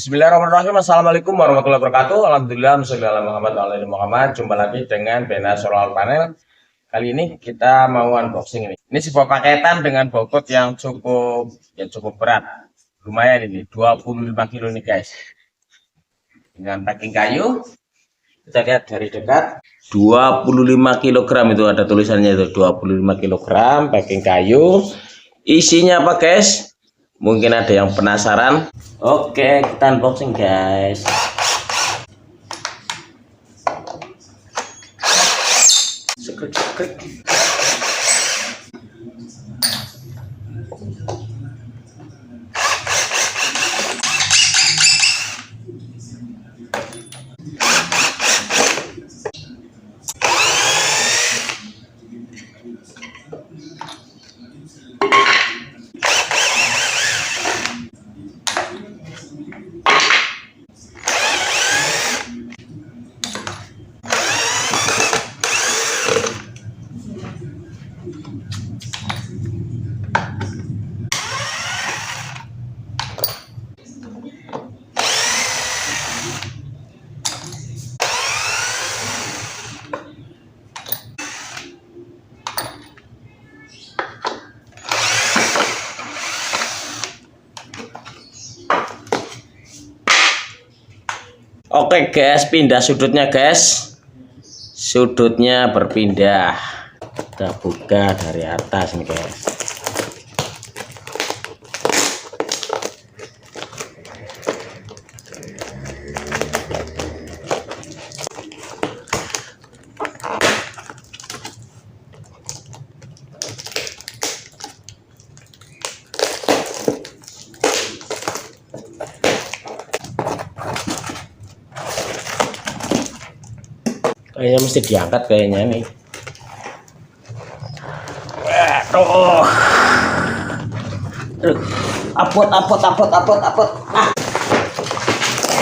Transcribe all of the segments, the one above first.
Bismillahirrahmanirrahim. Assalamualaikum warahmatullahi wabarakatuh. Alhamdulillah, Muhammad. Jumpa lagi dengan Bena Solar Panel. Kali ini kita mau unboxing ini. Ini sebuah paketan dengan bobot yang cukup berat. Lumayan ini, 25 kilo nih guys. Dengan packing kayu. Kita lihat dari dekat. 25 kg itu ada tulisannya itu 25 kg packing kayu. Isinya apa guys? Mungkin ada yang penasaran. Oke, kita unboxing guys. Sekrik. Oke guys, pindah sudutnya guys. Sudutnya berpindah. Kita buka dari atas nih guys. Kayaknya mesti diangkat kayaknya nih. Aduh. Apot. Ah.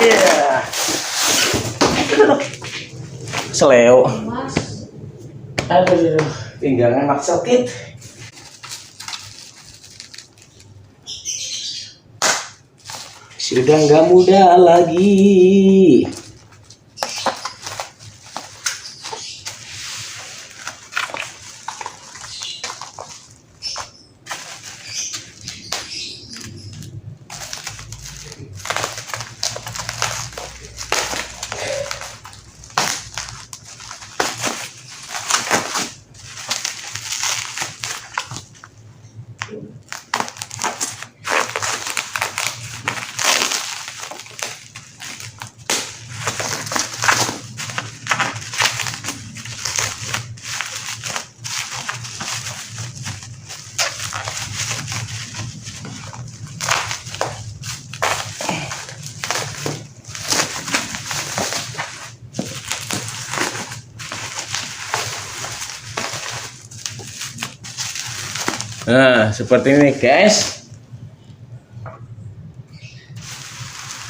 Iya. Seleo. Aduh, pinggangan mak sakit. Sudah nggak muda lagi. Nah, seperti ini guys.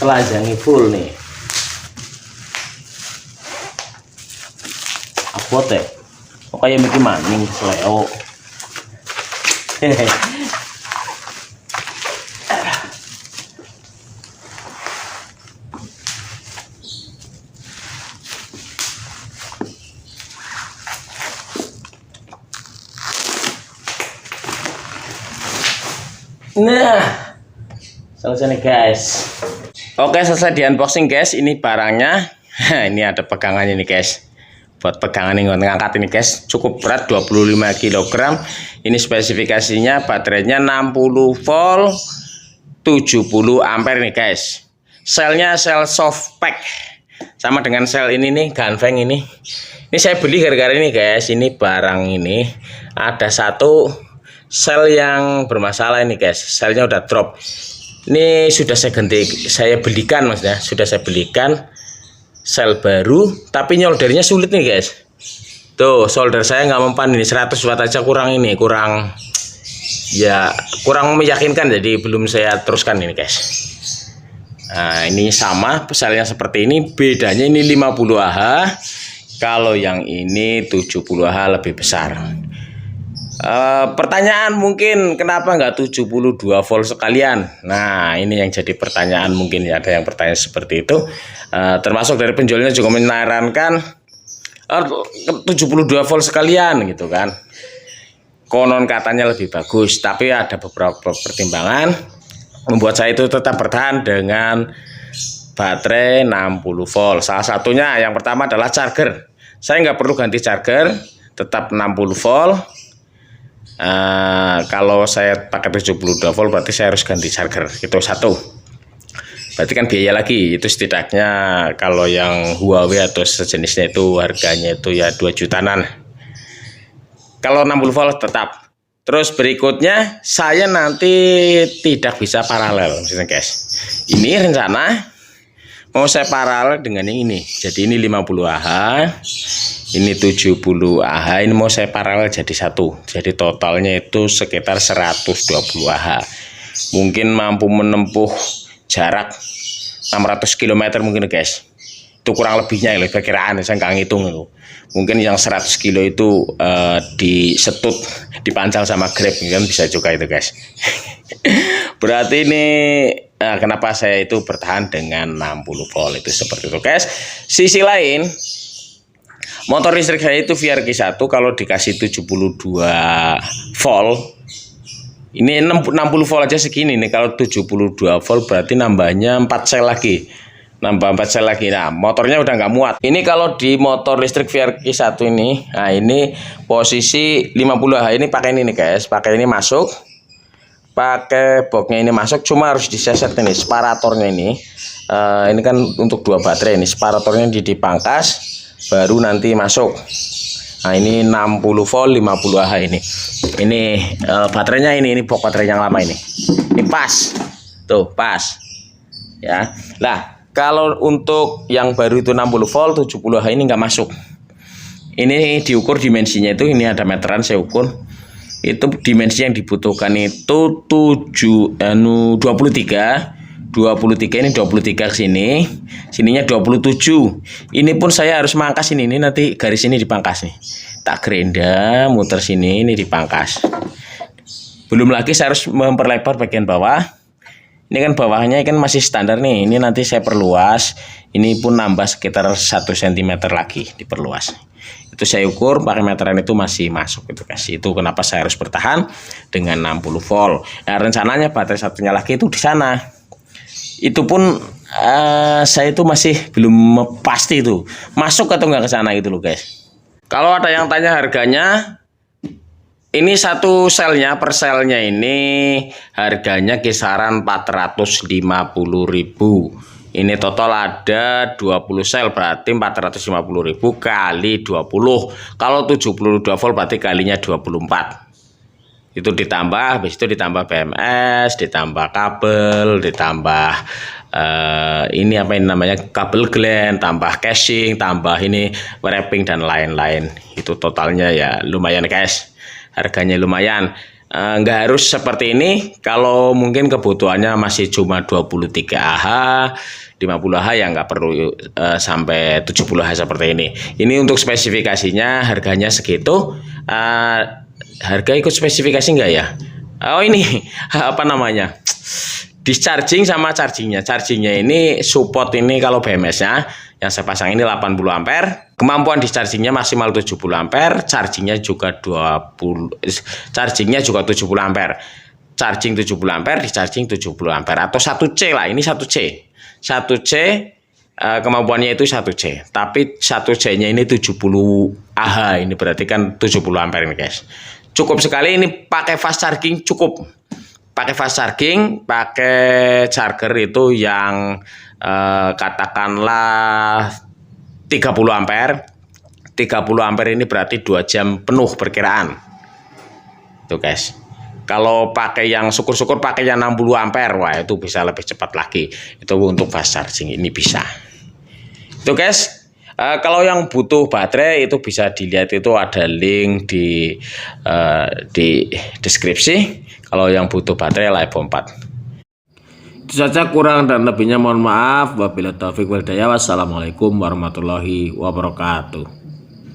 Telanjangi full nih. Apot ya. Kok kayak Mickey Manning seleo. Nah, selesai nih guys. Oke, selesai di unboxing guys. Ini barangnya. Ini ada pegangannya nih guys. Buat pegangan ini ngangkat ini guys. Cukup berat 25 kg. Ini spesifikasinya baterainya 60 volt 70 ampere nih guys. Selnya sel soft pack. Sama dengan sel ini nih, Ganfeng ini. Ini saya beli gara-gara ini guys. Ini barang ini ada satu sel yang bermasalah ini guys, selnya udah drop. Ini sudah saya belikan maksudnya, sudah saya belikan sel baru, tapi nyoldernya sulit nih guys. Tuh, solder saya nggak mempan ini, 100 watt aja kurang meyakinkan, jadi belum saya teruskan ini guys. Nah, ini sama selnya seperti ini, bedanya ini 50 Ah, kalau yang ini 70 Ah lebih besar. Pertanyaan mungkin kenapa nggak 72 volt sekalian? Nah, ini yang jadi pertanyaan, mungkin ya, ada yang bertanya seperti itu. Termasuk dari penjualnya juga menyarankan 72 volt sekalian gitu kan. Konon katanya lebih bagus, tapi ada beberapa pertimbangan membuat saya itu tetap bertahan dengan baterai 60 volt. Salah satunya yang pertama adalah charger. Saya nggak perlu ganti charger, tetap 60 volt. Kalau saya pakai 72 volt berarti saya harus ganti charger, itu satu. Berarti kan biaya lagi, itu setidaknya kalau yang Huawei atau sejenisnya itu harganya itu ya 2 jutaan. Kalau 60 volt tetap. Terus berikutnya saya nanti tidak bisa paralel, misalnya guys. Ini rencana mau saya paralel dengan yang ini. Jadi ini 50 Ah. Ini 70 Ah, ini mau saya paralel jadi satu. Jadi totalnya itu sekitar 120 Ah. Mungkin mampu menempuh jarak 600 km mungkin guys. Itu kurang lebihnya ya, perkiraan saya nggak ngitung itu. Mungkin yang 100 kilo itu disetut, dipancal sama Grab kan bisa juga itu guys. Berarti ini kenapa saya itu bertahan dengan 60 volt itu seperti itu guys. Sisi lain, motor listrik saya itu VRQ1 kalau dikasih 72 volt, ini 60 volt aja segini nih. Kalau 72 volt berarti nambahnya 4 sel lagi. Nambah 4 sel lagi. Nah, motornya udah nggak muat. Ini kalau di motor listrik VRQ1 ini, nah ini posisi 50 Ah ini pakai ini nih guys. Pakai ini masuk. Pakai boxnya ini masuk, cuma harus diseset ini separatornya ini. Ini kan untuk 2 baterai ini, separatornya dipangkas baru nanti masuk. Nah, ini 60 volt 50 Ah ini. Ini baterainya ini box baterai yang lama ini. Ini pas. Tuh, pas. Ya. Nah, kalau untuk yang baru itu 60 volt 70 Ah ini nggak masuk. Ini diukur dimensinya itu, ini ada meteran saya ukur. Itu dimensi yang dibutuhkan itu 23 ini 23 ke sini, sininya 27. Ini pun saya harus mangkas ini nanti garis ini dipangkas nih. Tak gerenda, muter sini, ini dipangkas. Belum lagi saya harus memperlebar bagian bawah. Ini kan bawahnya kan masih standar nih. Ini nanti saya perluas. Ini pun nambah sekitar 1 cm lagi diperluas. Itu saya ukur pakai meteran itu masih masuk gitu guys. Itu kenapa saya harus bertahan dengan 60 volt. Nah, rencananya baterai satunya lagi itu di sana. Itu pun saya itu masih belum pasti itu masuk atau enggak ke sana gitu loh guys. Kalau ada yang tanya harganya, ini satu selnya per selnya ini harganya kisaran 450.000. Ini total ada 20 sel berarti 450.000 kali 20. Kalau 72 volt berarti kalinya 24. Itu ditambah, habis itu ditambah BMS, ditambah kabel, ditambah ini apa ini namanya, kabel glen, tambah casing, tambah ini wrapping dan lain-lain. Itu totalnya ya lumayan guys. Harganya lumayan. Nggak harus seperti ini. Kalau mungkin kebutuhannya masih cuma 23 Ah, 50 Ah ya nggak perlu sampai 70 Ah seperti ini. Ini untuk spesifikasinya harganya segitu. Harga ikut spesifikasi nggak ya? Oh ini apa namanya? Discharging sama chargingnya. Chargingnya ini support ini kalau BMS-nya yang saya pasang ini 80 ampere. Kemampuan dischargingnya maksimal 70 ampere. Chargingnya juga 70 ampere. Charging 70 ampere, discharging 70 ampere atau 1C lah. Ini 1C. 1C kemampuannya itu 1C. Tapi 1C-nya ini 70 Ah. Ini berarti kan 70 ampere ini guys. Cukup sekali ini pakai fast charging cukup. Pakai fast charging, pakai charger itu yang katakanlah 30 ampere. 30 ampere ini berarti 2 jam penuh perkiraan. Tuh guys. Kalau pakai yang syukur-syukur pakai yang 60 ampere, wah itu bisa lebih cepat lagi. Itu untuk fast charging ini bisa. Itu guys. Kalau yang butuh baterai itu bisa dilihat, itu ada link di deskripsi. Kalau yang butuh baterai iPhone 4. Itu saja, kurang dan lebihnya mohon maaf. Wabillahi taufiq wal hidayah. Wassalamualaikum warahmatullahi wabarakatuh.